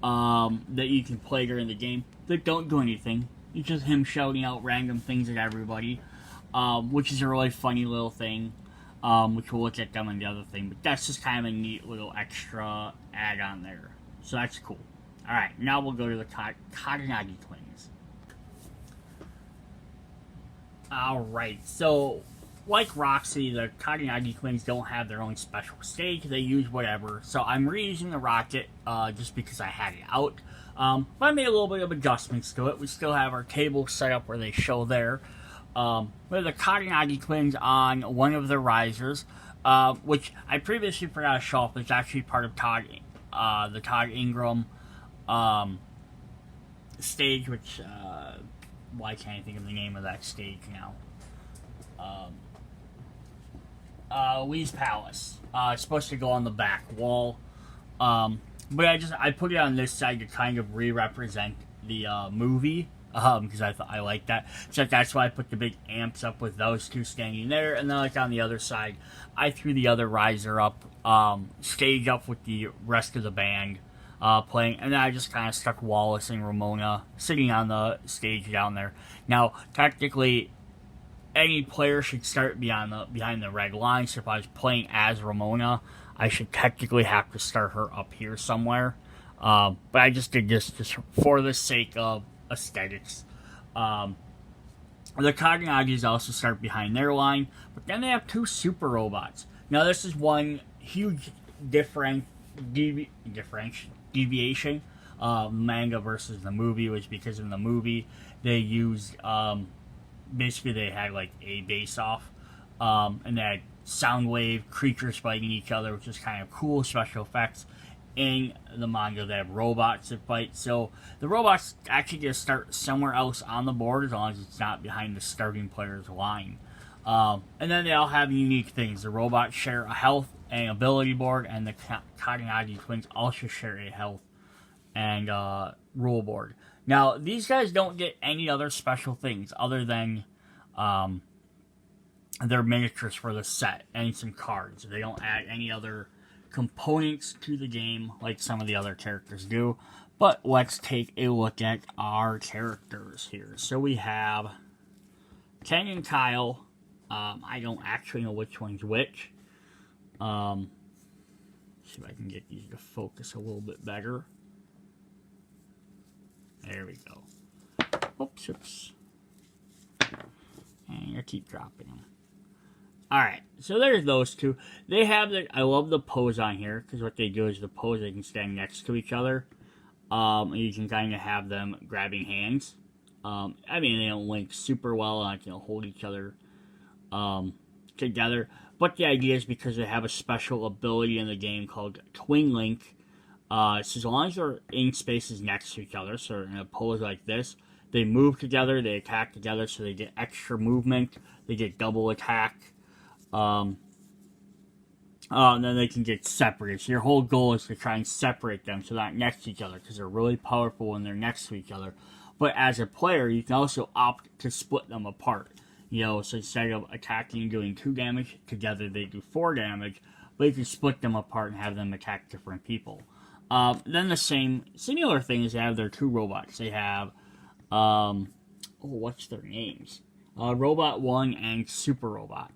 that you can play during the game that don't do anything. It's just him shouting out random things at everybody, which is a really funny little thing, which we'll look at them on the other thing. But that's just kind of a neat little extra add-on there. So that's cool. Alright, now we'll go to the Katayanagi twins. Alright, so like Roxie, the Katayanagi twins don't have their own special stage. They use whatever. So I'm reusing the rocket just because I had it out. But I made a little bit of adjustments to it. We still have our table set up where they show there. We have the Katayanagi twins on one of the risers, which I previously forgot to show off. It's actually part of the Todd Ingram stage, which, why can't I think of the name of that stage now? Lee's Palace. It's supposed to go on the back wall. But I put it on this side to kind of re-represent the movie, because I like that. So that's why I put the big amps up with those two standing there, and then like on the other side, I threw the other riser up, stage up with the rest of the band playing, and then I just kind of stuck Wallace and Ramona sitting on the stage down there. Now, technically, any player should start behind the red line, so if I was playing as Ramona, I should technically have to start her up here somewhere. But I just did this just for the sake of aesthetics. The Katayanagis also start behind their line, but then they have two super robots. Now this is one huge deviation. Manga versus the movie was because in the movie they used basically they had like a base off, and they had sound wave creatures fighting each other, which is kind of cool special effects. In the manga, they have robots that fight, so the robots actually get to start somewhere else on the board as long as it's not behind the starting player's line. And then they all have unique things. The robots share a health and ability board, and the Katayanagi twins also share a health and rule board. Now, these guys don't get any other special things other than their miniatures for the set and some cards. They don't add any other components to the game like some of the other characters do. But let's take a look at our characters here. So we have Ken and Kyle. I don't actually know which one's which. See if I can get these to focus a little bit better. There we go. Oops. And I keep dropping them. Alright, so there's those two. They have I love the pose on here, because what they do is the pose, they can stand next to each other. And you can kind of have them grabbing hands. I mean, they don't link super well, and they can hold each other together. But the idea is because they have a special ability in the game called Twin Link. So as long as they're in spaces next to each other, so in a pose like this, they move together, they attack together, so they get extra movement, they get double attack. And then they can get separated. So your whole goal is to try and separate them so they're not next to each other, because they're really powerful when they're next to each other. But as a player, you can also opt to split them apart. You know, so instead of attacking and doing 2 damage, together they do 4 damage, but you can split them apart and have them attack different people. Then the similar thing is they have their 2 robots. They have, what's their names? Robot 1 and Super Robot.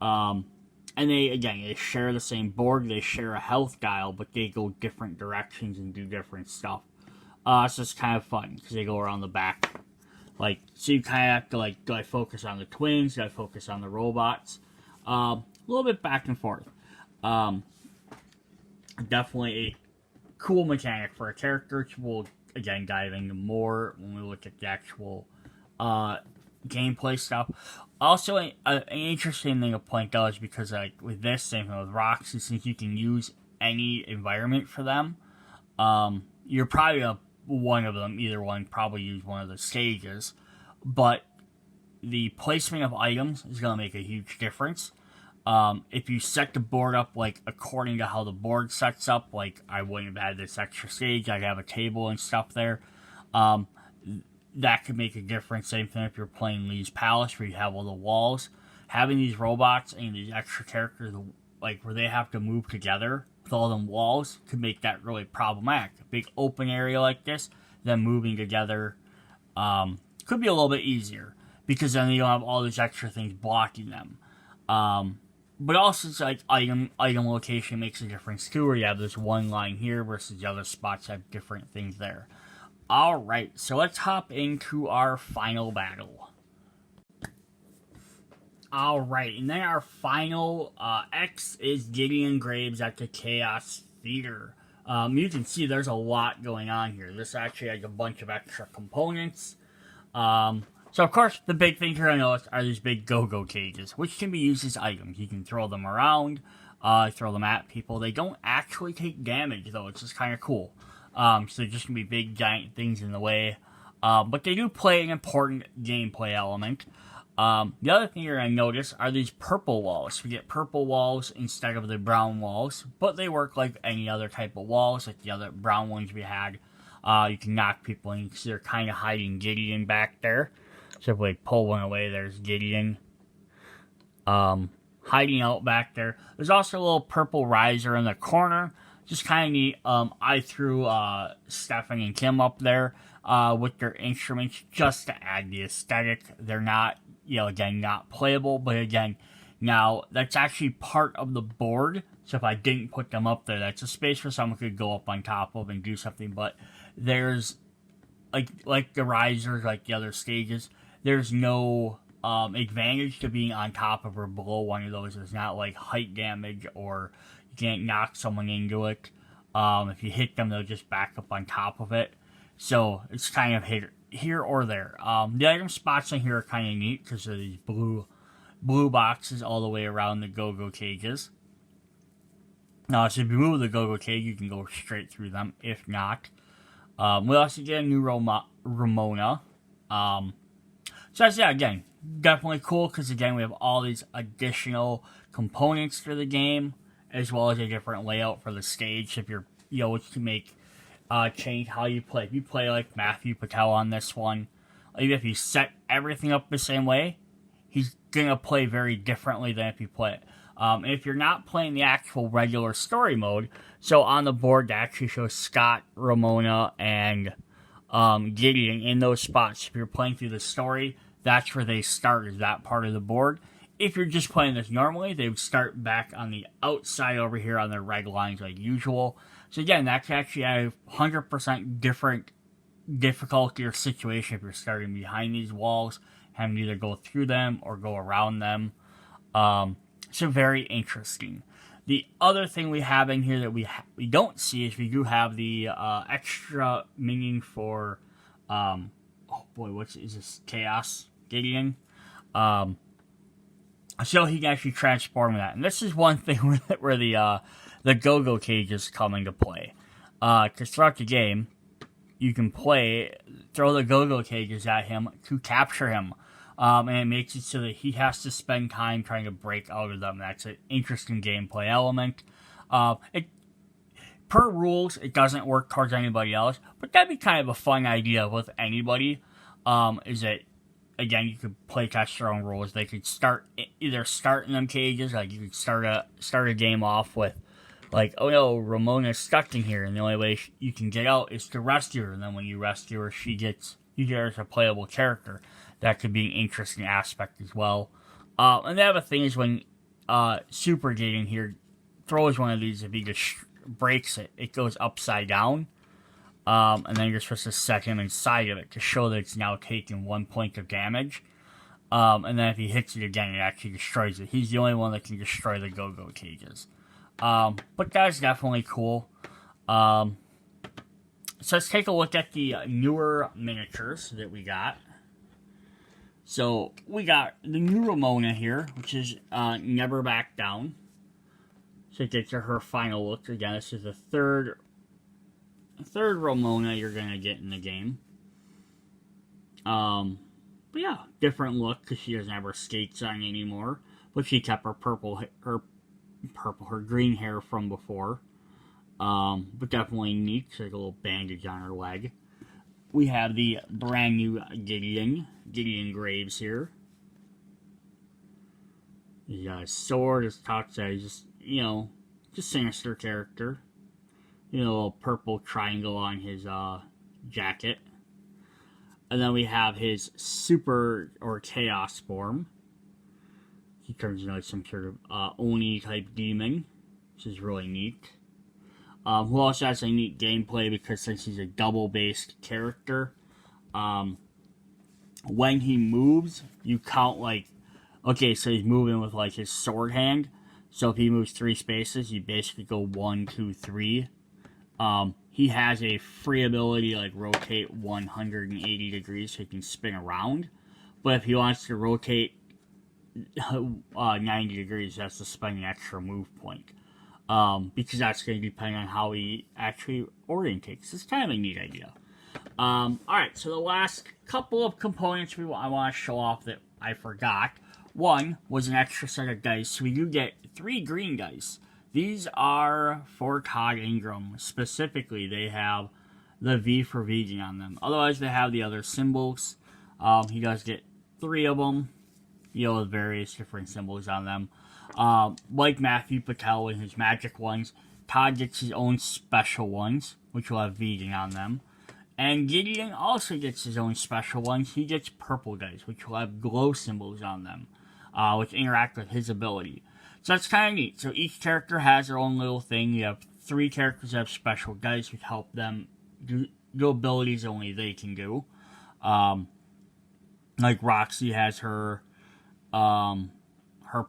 And they share the same board, they share a health dial, but they go different directions and do different stuff. So it's kind of fun, because they go around the back. So you kind of have to, do I focus on the twins, do I focus on the robots? A little bit back and forth. Definitely a cool mechanic for a character, which we'll, again, dive into more when we look at the actual, gameplay stuff. Also, an interesting thing to point out is because, with this, same thing with Roxie, since you can use any environment for them, you're probably one of them, either one, probably use one of the stages, but the placement of items is going to make a huge difference. If you set the board up, according to how the board sets up, I wouldn't have had this extra stage, I'd have a table and stuff there, that could make a difference. Same thing if you're playing Lee's Palace, where you have all the walls. Having these robots and these extra characters, where they have to move together with all them walls, could make that really problematic. A big open area like this, them moving together, could be a little bit easier, because then you don't have all these extra things blocking them. But also, it's item location makes a difference too, where you have this one line here versus the other spots have different things there. Alright, so let's hop into our final battle. Alright, and then our final X is Gideon Graves at the Chaos Theater. You can see there's a lot going on here. This actually has a bunch of extra components. So of course, the big thing here I noticed are these big go-go cages, which can be used as items. You can throw them around, throw them at people. They don't actually take damage, though. It's just kind of cool. So they're just going to be big, giant things in the way. But they do play an important gameplay element. The other thing you're going to notice are these purple walls. We get purple walls instead of the brown walls, but they work like any other type of walls, like the other brown ones we had. You can knock people in because they're kind of hiding Gideon back there. So if we pull one away, there's Gideon hiding out back there. There's also a little purple riser in the corner. Just kind of neat. I threw Stefan and Kim up there with their instruments just to add the aesthetic. They're not, again, not playable, but again, now that's actually part of the board. So if I didn't put them up there, that's a space where someone could go up on top of and do something. But there's, like the risers, like the other stages, there's no advantage to being on top of or below one of those. There's not like height damage, or you can't knock someone into it. If you hit them, they'll just back up on top of it. So it's kind of here or there. The item spots in here are kind of neat because of these blue boxes all the way around the go-go cages. So if you move the go-go cage, you can go straight through them. If not, we also get a new Ramona. So that's, again, definitely cool because, again, we have all these additional components for the game, as well as a different layout for the stage. If you're, which can make change how you play. If you play like Mathew Patel on this one, even if you set everything up the same way, he's gonna play very differently than if you play it. And if you're not playing the actual regular story mode, so on the board that actually shows Scott, Ramona, and Gideon in those spots. If you're playing through the story, that's where they start, is that part of the board. If you're just playing this normally, they would start back on the outside over here on their red lines like usual. So again, that's actually a 100% different difficulty or situation if you're starting behind these walls, having to either go through them or go around them. So very interesting. The other thing we have in here that we don't see is we do have the extra minion for, is this? Chaos Gideon. So he can actually transform that. And this is one thing where the go-go cages come into play. Because throughout the game, you can throw the go-go cages at him to capture him. And it makes it so that he has to spend time trying to break out of them. That's an interesting gameplay element. Per rules, it doesn't work towards anybody else, but that'd be kind of a fun idea with anybody. Is that, again, you could play test your own rules. They could start in them cages, like you could start a game off with like, oh no, Ramona's stuck in here, and the only way you can get out is to rescue her. And then when you rescue her, you get her as a playable character. That could be an interesting aspect as well. And the other thing is when Super Gideon here throws one of these, if he just breaks it, it goes upside down. And then you're supposed to set him inside of it to show that it's now taking 1 point of damage. And then if he hits it again, it actually destroys it. He's the only one that can destroy the go-go cages. But that's definitely cool. So let's take a look at the newer miniatures that we got. So we got the new Ramona here, which is Never Back Down. So it gets her final look. Again, this is the third Ramona you're gonna get in the game. But yeah, different look because she doesn't have her skates on anymore. But she kept her her green hair from before. But definitely neat. She's like a little bandage on her leg. We have the brand new Gideon Graves here. He's got a sword, his top side, just sinister character. A little purple triangle on his jacket. And then we have his super or chaos form. He turns into some sort of Oni type demon, which is really neat. Who also has a neat gameplay because since he's a double-based character, when he moves, you count okay, so he's moving with his sword hand. So if he moves 3 spaces, you basically go 1, 2, 3. He has a free ability rotate 180 degrees so he can spin around. But if he wants to rotate 90 degrees, he has to spend an extra move point. Because that's going to depend on how he actually orientates. It's kind of a neat idea. Alright, so the last couple of components I want to show off that I forgot. One was an extra set of dice. So we do get 3 green dice. These are for Todd Ingram. Specifically, they have the V for vegan on them. Otherwise, they have the other symbols. He does get 3 of them. With various different symbols on them. Like Mathew Patel and his magic ones, Todd gets his own special ones, which will have vegan on them. And Gideon also gets his own special ones. He gets purple dice, which will have glow symbols on them, which interact with his ability. So that's kind of neat. So each character has their own little thing. You have 3 characters that have special dice, which help them do abilities only they can do. Like Roxie has her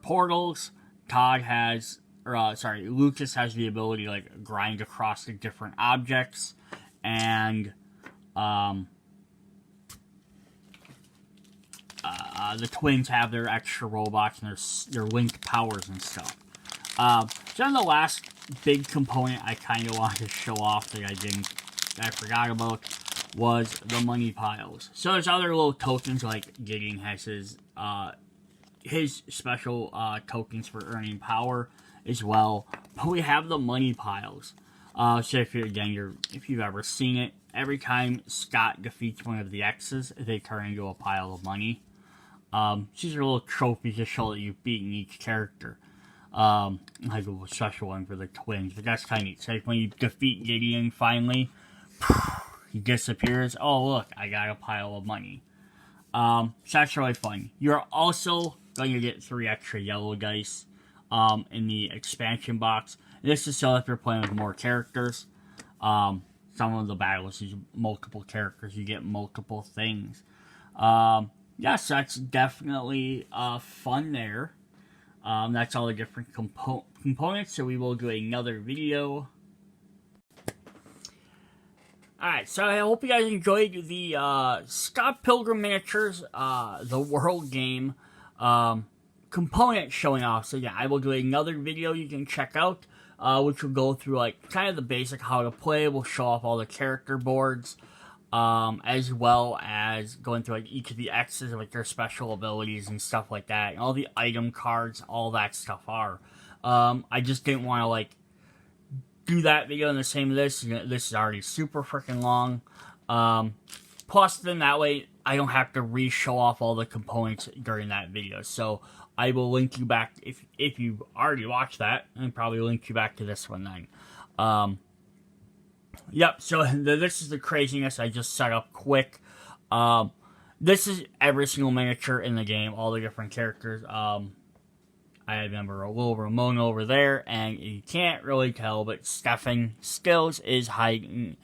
portals. Todd has, Lucas has the ability to grind across the different objects, and the twins have their extra robots and their linked powers and stuff. So then the last big component I kind of wanted to show off that I forgot about was the money piles. So there's other little tokens like Gideon has his special tokens for earning power as well. But we have the money piles. So if you've ever seen it, every time Scott defeats one of the Exes, they turn into a pile of money. These are little trophies to show that you've beaten each character. Like a special one for the twins, but that's kind of neat. So when you defeat Gideon finally, he disappears. Oh look, I got a pile of money. So that's really fun. You're also going to get 3 extra yellow dice in the expansion box. This is so if you're playing with more characters. Some of the battles use multiple characters. You get multiple things. Yes, that's definitely fun there. That's all the different components. So we will do another video. Alright, so I hope you guys enjoyed the Scott Pilgrim miniatures, the world game component showing off. So yeah, I will do another video you can check out, which will go through kind of the basic how to play. We'll show off all the character boards, as well as going through each of the X's and their special abilities and stuff like that, and all the item cards, all that stuff are. I just didn't want to do that video in the same as this. This is already super freaking long. Plus, then that way I don't have to re-show off all the components during that video. So I will link you back, if you already watched that, and probably link you back to this one then. Yep, so this is the craziness I just set up quick. This is every single miniature in the game, all the different characters. I remember a little Ramona over there, and you can't really tell, but Stephen Stills is hiding.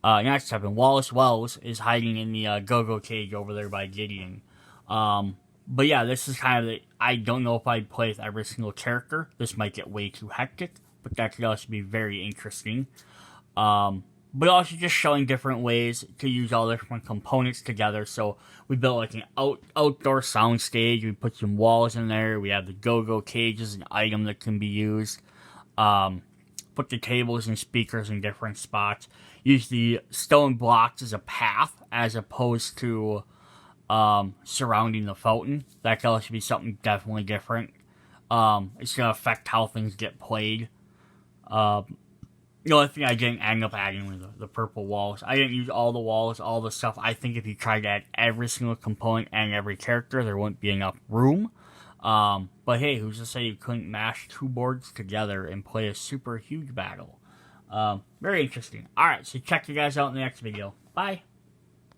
Not Stephen, Wallace Wells is hiding in the go-go cage over there by Gideon. But yeah, this is kind of the. I don't know if I'd play with every single character. This might get way too hectic, but that could also be very interesting. But also just showing different ways to use all the different components together. So we built like an outdoor sound stage. We put some walls in there. We have the go-go cages, an item that can be used. Put the tables and speakers in different spots. Use the stone blocks as a path as opposed to surrounding the fountain. That could also be something definitely different. It's going to affect how things get played. The only thing I didn't end up adding was the purple walls. I didn't use all the walls, all the stuff. I think if you tried to add every single component and every character, there wouldn't be enough room. But hey, who's to say you couldn't mash two boards together and play a super huge battle? Very interesting. Alright, so check you guys out in the next video. Bye!